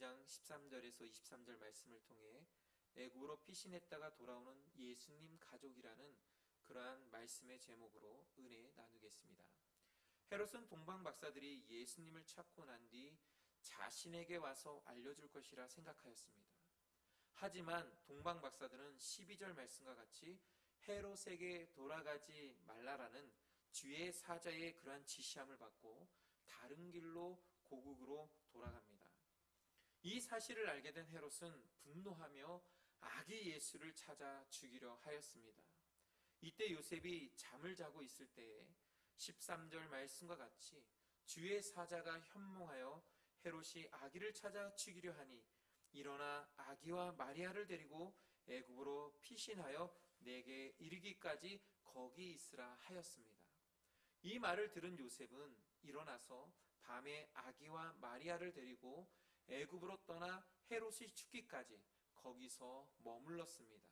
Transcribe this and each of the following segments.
12장 13절에서 23절 말씀을 통해 애굽으로 피신했다가 돌아오는 예수님 가족이라는 그러한 말씀의 제목으로 은혜 나누겠습니다. 헤롯은 동방 박사들이 예수님을 찾고 난 뒤 자신에게 와서 알려줄 것이라 생각하였습니다. 하지만 동방 박사들은 12절 말씀과 같이 헤롯에게 돌아가지 말라라는 주의 사자의 그러한 지시함을 받고 다른 길로 고국으로 돌아갑니다. 이 사실을 알게 된 헤롯은 분노하며 아기 예수를 찾아 죽이려 하였습니다. 이때 요셉이 잠을 자고 있을 때에 13절 말씀과 같이 주의 사자가 현몽하여 헤롯이 아기를 찾아 죽이려 하니 일어나 아기와 마리아를 데리고 애굽으로 피신하여 내게 이르기까지 거기 있으라 하였습니다. 이 말을 들은 요셉은 일어나서 밤에 아기와 마리아를 데리고 애굽으로 떠나 헤롯이 죽기까지 거기서 머물렀습니다.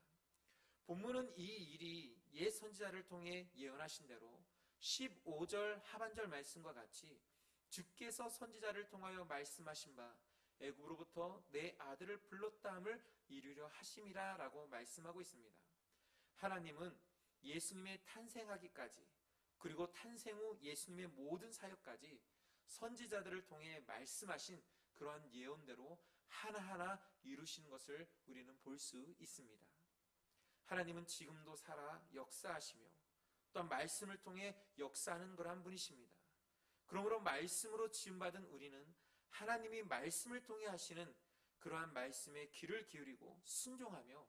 본문은 이 일이 옛 선지자를 통해 예언하신 대로 15절 하반절 말씀과 같이 주께서 선지자를 통하여 말씀하신 바 애굽으로부터 내 아들을 불렀다함을 이루려 하심이라 라고 말씀하고 있습니다. 하나님은 예수님의 탄생하기까지 그리고 탄생 후 예수님의 모든 사역까지 선지자들을 통해 말씀하신 그러한 예언대로 하나하나 이루시는 것을 우리는 볼 수 있습니다. 하나님은 지금도 살아 역사하시며 또한 말씀을 통해 역사하는 그러한 분이십니다. 그러므로 말씀으로 지음받은 우리는 하나님이 말씀을 통해 하시는 그러한 말씀에 귀를 기울이고 순종하며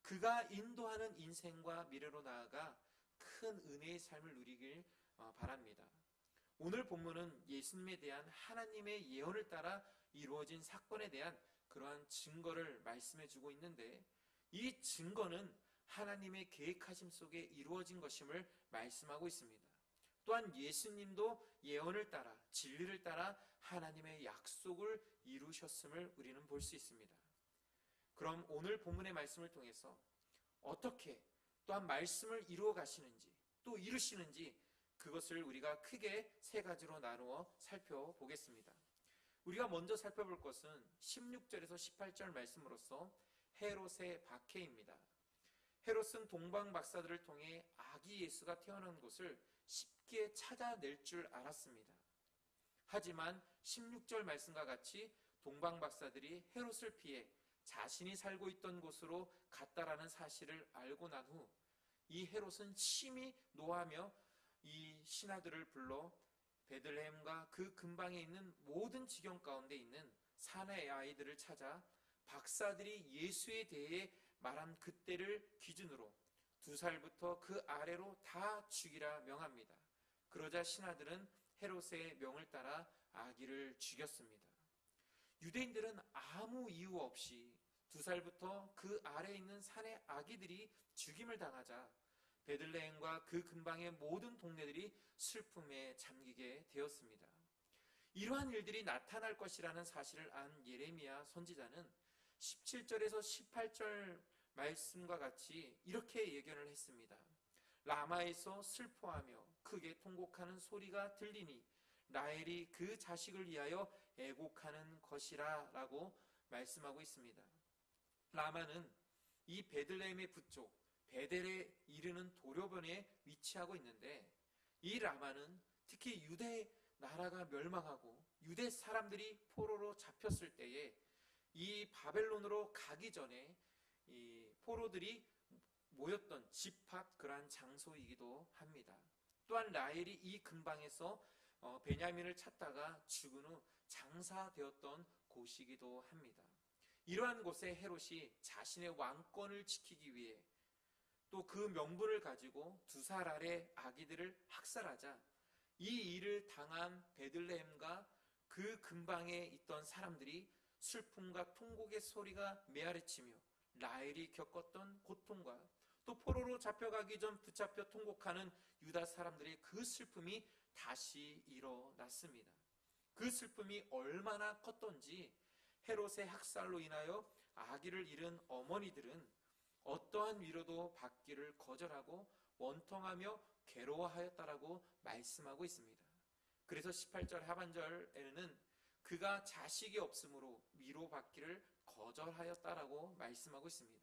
그가 인도하는 인생과 미래로 나아가 큰 은혜의 삶을 누리길 바랍니다. 오늘 본문은 예수님에 대한 하나님의 예언을 따라 이루어진 사건에 대한 그러한 증거를 말씀해 주고 있는데 이 증거는 하나님의 계획하심 속에 이루어진 것임을 말씀하고 있습니다. 또한 예수님도 예언을 따라 진리를 따라 하나님의 약속을 이루셨음을 우리는 볼 수 있습니다. 그럼 오늘 본문의 말씀을 통해서 어떻게 또한 말씀을 이루어 가시는지 또 이루시는지 그것을 우리가 크게 세 가지로 나누어 살펴보겠습니다. 우리가 먼저 살펴볼 것은 16절에서 18절 말씀으로서 헤롯의 박해입니다. 헤롯은 동방 박사들을 통해 아기 예수가 태어난 곳을 쉽게 찾아낼 줄 알았습니다. 하지만 16절 말씀과 같이 동방 박사들이 헤롯을 피해 자신이 살고 있던 곳으로 갔다라는 사실을 알고 난 후 이 헤롯은 심히 노하며 이 신하들을 불러 베들레헴과 그 근방에 있는 모든 지경 가운데 있는 사내 아이들을 찾아 박사들이 예수에 대해 말한 그때를 기준으로 2살부터 그 아래로 다 죽이라 명합니다. 그러자 신하들은 헤롯의 명을 따라 아기를 죽였습니다. 유대인들은 아무 이유 없이 2살부터 그 아래에 있는 사내 아기들이 죽임을 당하자 베들레헴과 그 근방의 모든 동네들이 슬픔에 잠기게 되었습니다. 이러한 일들이 나타날 것이라는 사실을 안 예레미야 선지자는 17절에서 18절 말씀과 같이 이렇게 예견을 했습니다. 라마에서 슬퍼하며 크게 통곡하는 소리가 들리니 라헬이 그 자식을 위하여 애곡하는 것이라 라고 말씀하고 있습니다. 라마는 이 베들레헴의 북쪽 베델에 이르는 도료변에 위치하고 있는데 이 라마는 특히 유대 나라가 멸망하고 유대 사람들이 포로로 잡혔을 때에 이 바벨론으로 가기 전에 이 포로들이 모였던 집합 그러한 장소이기도 합니다. 또한 라헬이 이 근방에서 베냐민을 찾다가 죽은 후 장사되었던 곳이기도 합니다. 이러한 곳에 헤롯이 자신의 왕권을 지키기 위해 또 그 명분을 가지고 2살 아래 아기들을 학살하자 이 일을 당한 베들레헴과 그 근방에 있던 사람들이 슬픔과 통곡의 소리가 메아리치며 라헬이 겪었던 고통과 또 포로로 잡혀가기 전 붙잡혀 통곡하는 유다 사람들의 그 슬픔이 다시 일어났습니다. 그 슬픔이 얼마나 컸던지 헤롯의 학살로 인하여 아기를 잃은 어머니들은 어떠한 위로도 받기를 거절하고 원통하며 괴로워하였다라고 말씀하고 있습니다. 그래서 18절 하반절에는 그 그가 자식이 없으므로 위로받기를 거절하였다라고 말씀하고 있습니다.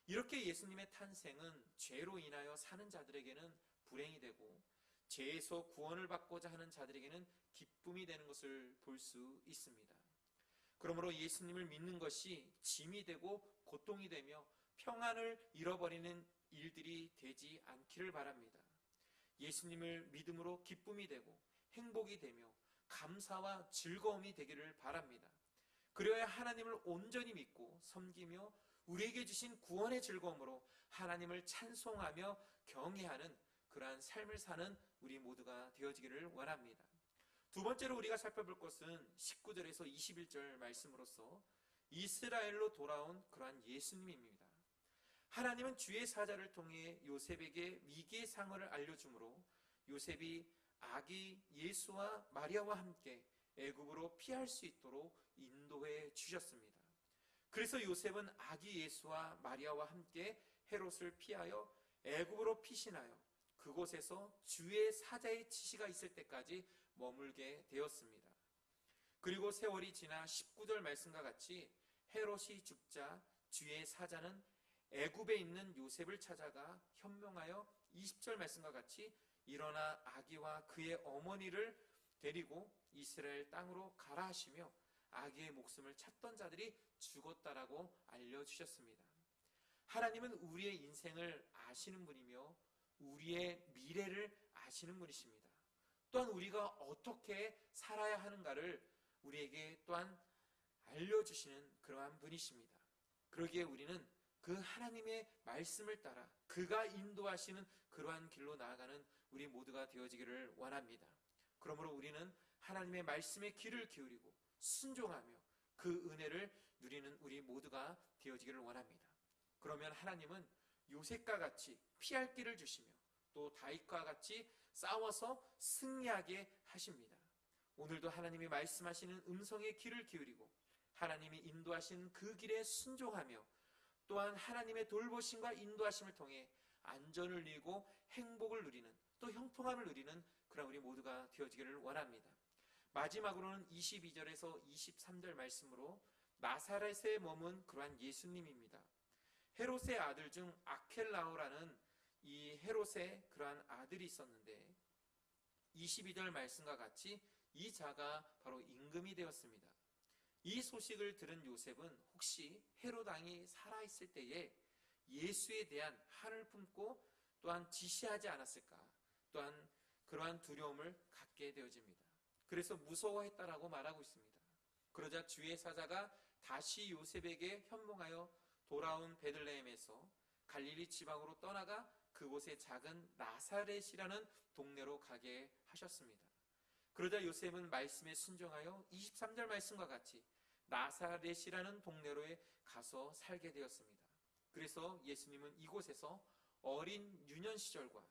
이렇게 예수님의 탄생은 죄로 인하여 사는 자들에게는 불행이 되고 죄에서 구원을 받고자 하는 자들에게는 기쁨이 되는 것을 볼 수 있습니다. 그러므로 예수님을 믿는 것이 짐이 되고 고통이 되며 평안을 잃어버리는 일들이 되지 않기를 바랍니다. 예수님을 믿음으로 기쁨이 되고 행복이 되며 감사와 즐거움이 되기를 바랍니다. 그래야 하나님을 온전히 믿고 섬기며 우리에게 주신 구원의 즐거움으로 하나님을 찬송하며 경외하는 그러한 삶을 사는 우리 모두가 되어지기를 원합니다. 두 번째로 우리가 살펴볼 것은 19절에서 21절 말씀으로서 이스라엘로 돌아온 그러한 예수님입니다. 하나님은 주의 사자를 통해 요셉에게 위기의 상황을 알려주므로 요셉이 아기 예수와 마리아와 함께 애굽으로 피할 수 있도록 인도해 주셨습니다. 그래서 요셉은 아기 예수와 마리아와 함께 헤롯을 피하여 애굽으로 피신하여 그곳에서 주의 사자의 지시가 있을 때까지 머물게 되었습니다. 그리고 세월이 지나 19절 말씀과 같이 헤롯이 죽자 주의 사자는 애굽에 있는 요셉을 찾아가 현명하여 20절 말씀과 같이 일어나 아기와 그의 어머니를 데리고 이스라엘 땅으로 가라 하시며 아기의 목숨을 찾던 자들이 죽었다라고 알려주셨습니다. 하나님은 우리의 인생을 아시는 분이며 우리의 미래를 아시는 분이십니다. 또한 우리가 어떻게 살아야 하는가를 우리에게 또한 알려주시는 그러한 분이십니다. 그러기에 우리는 그 하나님의 말씀을 따라 그가 인도하시는 그러한 길로 나아가는 우리 모두가 되어지기를 원합니다. 그러므로 우리는 하나님의 말씀에 귀를 기울이고 순종하며 그 은혜를 누리는 우리 모두가 되어지기를 원합니다. 그러면 하나님은 요셉과 같이 피할 길을 주시며 또 다윗과 같이 싸워서 승리하게 하십니다. 오늘도 하나님이 말씀하시는 음성에 귀를 기울이고 하나님이 인도하신 그 길에 순종하며 또한 하나님의 돌보심과 인도하심을 통해 안전을 누리고 행복을 누리는 또 형통함을 누리는 그런 우리 모두가 되어지기를 원합니다. 마지막으로는 22절에서 23절 말씀으로 나사렛에 머문 그러한 예수님입니다. 헤롯의 아들 중 아켈라오라는 이 헤롯의 그러한 아들이 있었는데 22절 말씀과 같이 이 자가 바로 임금이 되었습니다. 이 소식을 들은 요셉은 혹시 헤롯 왕이 살아있을 때에 예수에 대한 한을 품고 또한 지시하지 않았을까, 또한 그러한 두려움을 갖게 되어집니다. 그래서 무서워했다라고 말하고 있습니다. 그러자 주의 사자가 다시 요셉에게 현몽하여 돌아온 베들레헴에서 갈릴리 지방으로 떠나가 그곳에 작은 나사렛이라는 동네로 가게 하셨습니다. 그러자 요셉은 말씀에 순종하여 23절 말씀과 같이 나사렛이라는 동네로에 가서 살게 되었습니다. 그래서 예수님은 이곳에서 어린 유년 시절과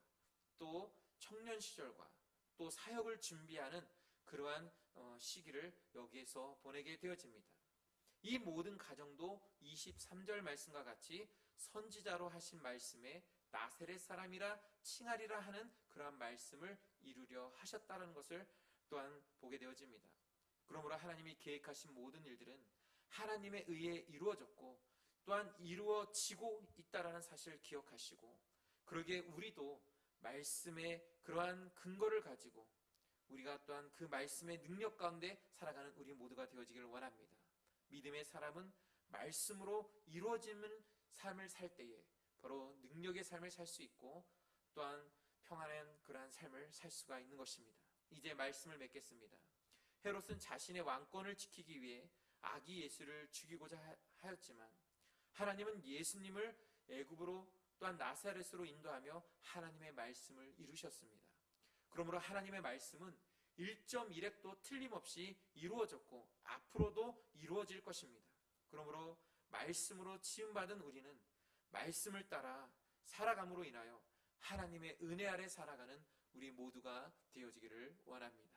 또 청년 시절과 또 사역을 준비하는 그러한 시기를 여기에서 보내게 되어집니다. 이 모든 가정도 23절 말씀과 같이 선지자로 하신 말씀에 나사렛 사람이라 칭하리라 하는 그러한 말씀을 이루려 하셨다는 것을 또한 보게 되어집니다. 그러므로 하나님이 계획하신 모든 일들은 하나님에 의해 이루어졌고 또한 이루어지고 있다라는 사실을 기억하시고 그러기에 우리도 말씀의 그러한 근거를 가지고 우리가 또한 그 말씀의 능력 가운데 살아가는 우리 모두가 되어지기를 원합니다. 믿음의 사람은 말씀으로 이루어지는 삶을 살 때에 바로 능력의 삶을 살 수 있고 또한 평안한 그러한 삶을 살 수가 있는 것입니다. 이제 말씀을 맺겠습니다. 헤롯은 자신의 왕권을 지키기 위해 아기 예수를 죽이고자 하였지만 하나님은 예수님을 애굽으로 또한 나사렛으로 인도하며 하나님의 말씀을 이루셨습니다. 그러므로 하나님의 말씀은 1.1획도 틀림없이 이루어졌고 앞으로도 이루어질 것입니다. 그러므로 말씀으로 지음받은 우리는 말씀을 따라 살아감으로 인하여 하나님의 은혜 아래 살아가는 우리 모두가 되어지기를 원합니다.